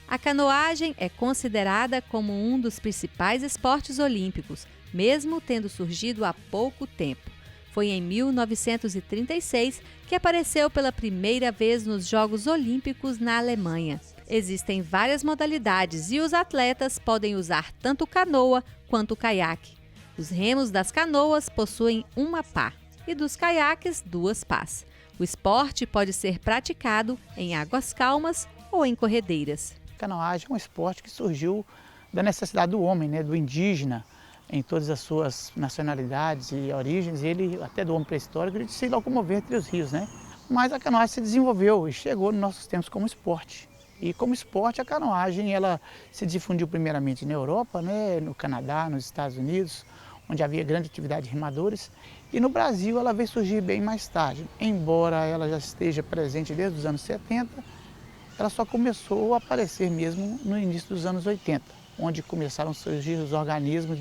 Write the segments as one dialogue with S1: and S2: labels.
S1: A canoagem é considerada como um dos principais esportes olímpicos, mesmo tendo surgido há pouco tempo. Foi em 1936 que apareceu pela primeira vez nos Jogos Olímpicos na Alemanha. Existem várias modalidades e os atletas podem usar tanto canoa quanto caiaque. Os remos das canoas possuem uma pá e dos caiaques 2 pás. O esporte pode ser praticado em águas calmas ou em corredeiras.
S2: A canoagem é um esporte que surgiu da necessidade do homem, né, do indígena, em todas as suas nacionalidades e origens, ele, até do homem pré-histórico, de se locomover entre os rios, né? Mas a canoagem se desenvolveu e chegou nos nossos tempos como esporte. E como esporte, a canoagem ela se difundiu primeiramente na Europa, né, no Canadá, nos Estados Unidos, onde havia grande atividade de remadores. E no Brasil ela veio surgir bem mais tarde. Embora ela já esteja presente desde os anos 70, ela só começou a aparecer mesmo no início dos anos 80, onde começaram a surgir os organismos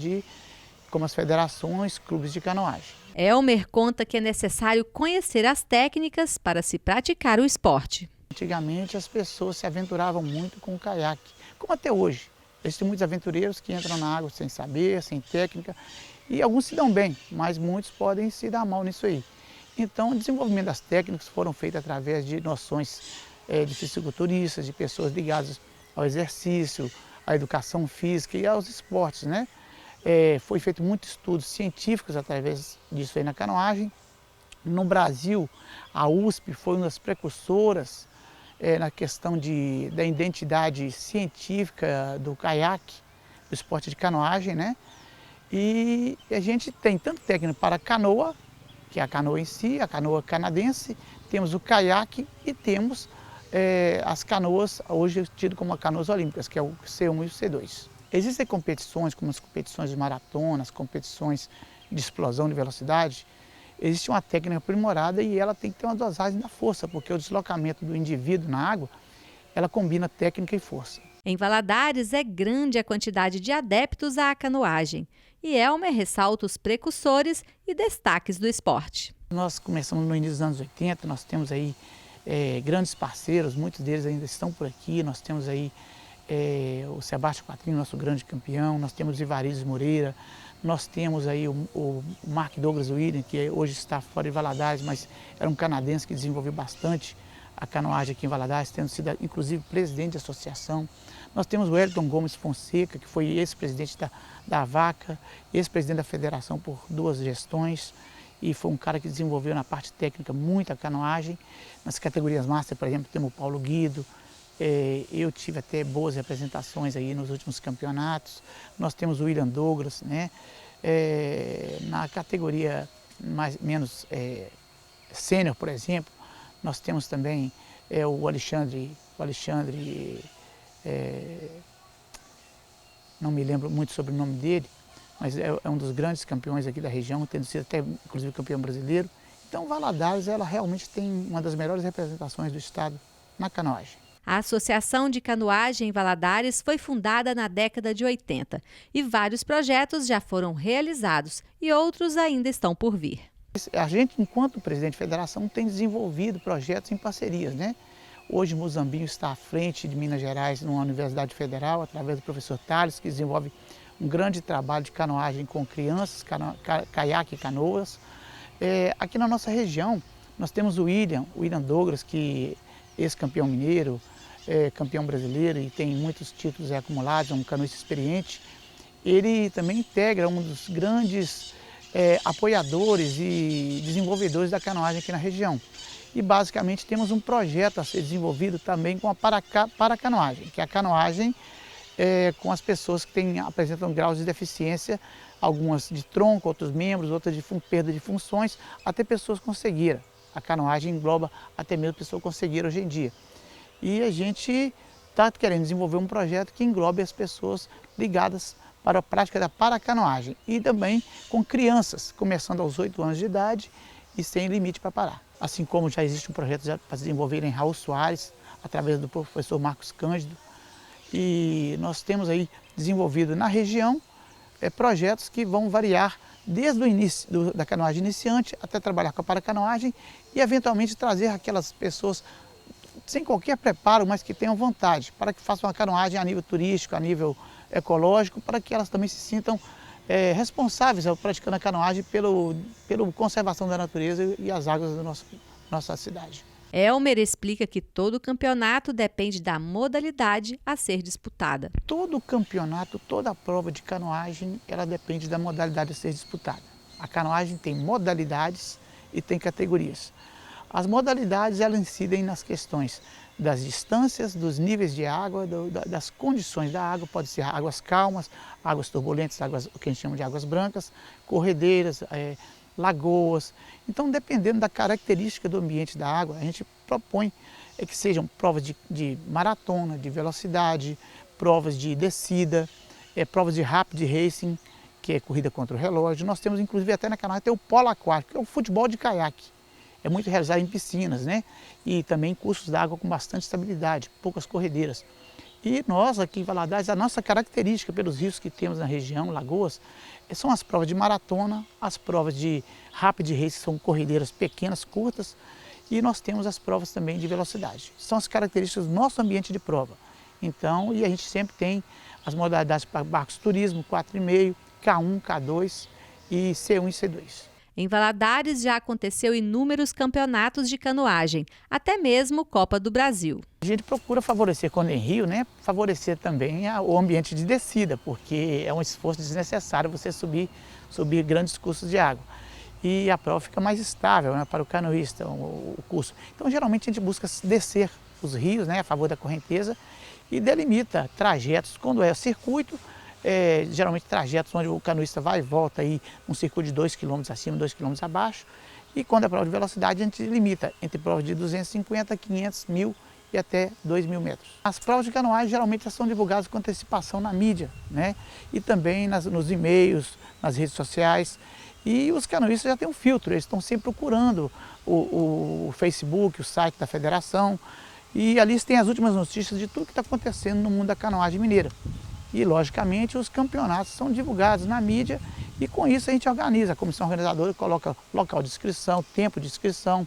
S2: como as federações, clubes de canoagem.
S1: Elmer conta que é necessário conhecer as técnicas para se praticar o esporte.
S2: Antigamente as pessoas se aventuravam muito com o caiaque, como até hoje. Existem muitos aventureiros que entram na água sem saber, sem técnica, e alguns se dão bem, mas muitos podem se dar mal nisso aí. Então o desenvolvimento das técnicas foram feitas através de noções de fisiculturistas, de pessoas ligadas ao exercício, à educação física e aos esportes, né? Foi feito muitos estudos científicos através disso aí na canoagem. No Brasil, a USP foi uma das precursoras na questão da identidade científica do caiaque, do esporte de canoagem, né? E a gente tem tanto técnica para a canoa, que é a canoa em si, a canoa canadense, temos o caiaque e temos as canoas, hoje tidas como canoas olímpicas, que é o C1 e o C2. Existem competições, como as competições de maratona, as competições de explosão de velocidade. Existe uma técnica aprimorada e ela tem que ter uma dosagem da força, porque o deslocamento do indivíduo na água, ela combina técnica e força.
S1: Em Valadares é grande a quantidade de adeptos à canoagem. E Elmer ressalta os precursores e destaques do esporte.
S2: Nós começamos no início dos anos 80, nós temos aí grandes parceiros, muitos deles ainda estão por aqui. Nós temos aí o Sebastião Quatrinho, nosso grande campeão, nós temos o Ivaristo Moreira, nós temos aí o Mark Douglas William, que hoje está fora de Valadares, mas era um canadense que desenvolveu bastante a canoagem aqui em Valadares, tendo sido inclusive presidente da associação. Nós temos o Elton Gomes Fonseca, que foi ex-presidente da VACA, ex-presidente da federação por 2 gestões, e foi um cara que desenvolveu na parte técnica muita canoagem. Nas categorias Master, por exemplo, temos o Paulo Guido. Eu tive até boas representações aí nos últimos campeonatos. Nós temos o William Douglas, né? Na categoria menos sênior, por exemplo, nós temos também o Alexandre, não me lembro muito sobre o nome dele, mas é um dos grandes campeões aqui da região, tendo sido até inclusive campeão brasileiro. Então Valadares, ela realmente tem uma das melhores representações do estado na canoagem.
S1: A Associação de Canoagem em Valadares foi fundada na década de 80 e vários projetos já foram realizados e outros ainda estão por vir.
S2: A gente, enquanto presidente de federação, tem desenvolvido projetos em parcerias, né? Hoje Muzambinho está à frente de Minas Gerais, numa universidade federal, através do professor Thales, que desenvolve um grande trabalho de canoagem com crianças, caiaque e canoas. Aqui na nossa região, nós temos o William Douglas, que é ex-campeão mineiro, campeão brasileiro e tem muitos títulos acumulados, é um canoista experiente. Ele também integra um dos grandes apoiadores e desenvolvedores da canoagem aqui na região. E basicamente temos um projeto a ser desenvolvido também com a paracanoagem, que é a canoagem com as pessoas que apresentam graus de deficiência, algumas de tronco, outros membros, outras de perda de funções, até pessoas com cegueira. A canoagem engloba até mesmo pessoas com cegueira hoje em dia. E a gente está querendo desenvolver um projeto que englobe as pessoas ligadas para a prática da paracanoagem e também com crianças, começando aos 8 anos de idade e sem limite para parar. Assim como já existe um projeto para se desenvolver em Raul Soares, através do professor Marcos Cândido. E nós temos aí desenvolvido na região projetos que vão variar desde o início da canoagem iniciante até trabalhar com a paracanoagem e eventualmente trazer aquelas pessoas sem qualquer preparo, mas que tenham vontade, para que façam uma canoagem a nível turístico, a nível ecológico, para que elas também se sintam responsáveis ao praticando a canoagem pela conservação da natureza e as águas da nossa cidade.
S1: Elmer explica que todo campeonato depende da modalidade a ser disputada.
S2: Todo campeonato, toda prova de canoagem, ela depende da modalidade a ser disputada. A canoagem tem modalidades e tem categorias. As modalidades elas incidem nas questões das distâncias, dos níveis de água, das condições da água, pode ser águas calmas, águas turbulentas, águas, o que a gente chama de águas brancas, corredeiras, lagoas. Então, dependendo da característica do ambiente da água, a gente propõe que sejam provas de maratona, de velocidade, provas de descida, provas de rapid racing, que é corrida contra o relógio. Nós temos, inclusive, até na canoagem, o polo aquático, que é o futebol de caiaque. É muito realizado em piscinas, né? E também em cursos d'água com bastante estabilidade, poucas corredeiras. E nós aqui em Valadares, a nossa característica pelos rios que temos na região, lagoas, são as provas de maratona, as provas de rapid race, são corredeiras pequenas, curtas, e nós temos as provas também de velocidade. São as características do nosso ambiente de prova. Então, e a gente sempre tem as modalidades para barcos turismo, 4,5, K1, K2 e C1 e C2.
S1: Em Valadares já aconteceu inúmeros campeonatos de canoagem, até mesmo Copa do Brasil.
S2: A gente procura favorecer, quando em rio, né, favorecer também o ambiente de descida, porque é um esforço desnecessário você subir grandes cursos de água. E a prova fica mais estável, né, para o canoísta, o curso. Então, geralmente, a gente busca descer os rios, né, a favor da correnteza e delimita trajetos, quando é circuito, geralmente trajetos onde o canoísta vai e volta aí um circuito de 2 km acima, 2 km abaixo. E quando é prova de velocidade, a gente limita entre provas de 250, 500, 1.000 e até 2.000 metros. As provas de canoagem geralmente são divulgadas com antecipação na mídia, né? E também nos e-mails, nas redes sociais. E os canoístas já têm um filtro, eles estão sempre procurando o Facebook, o site da federação. E ali tem as últimas notícias de tudo que está acontecendo no mundo da canoagem mineira. E, logicamente, os campeonatos são divulgados na mídia e, com isso, a gente organiza. A comissão organizadora coloca local de inscrição, tempo de inscrição,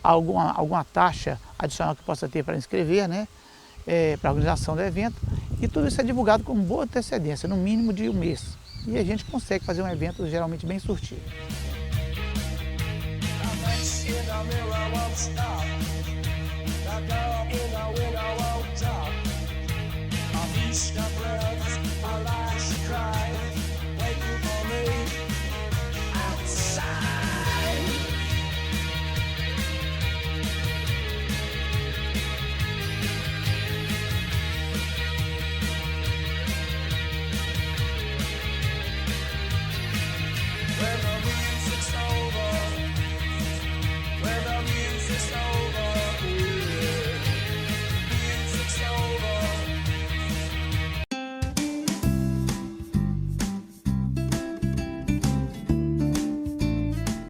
S2: alguma taxa adicional que possa ter para inscrever, né, para a organização do evento. E tudo isso é divulgado com boa antecedência, no mínimo de um mês. E a gente consegue fazer um evento geralmente bem surtido.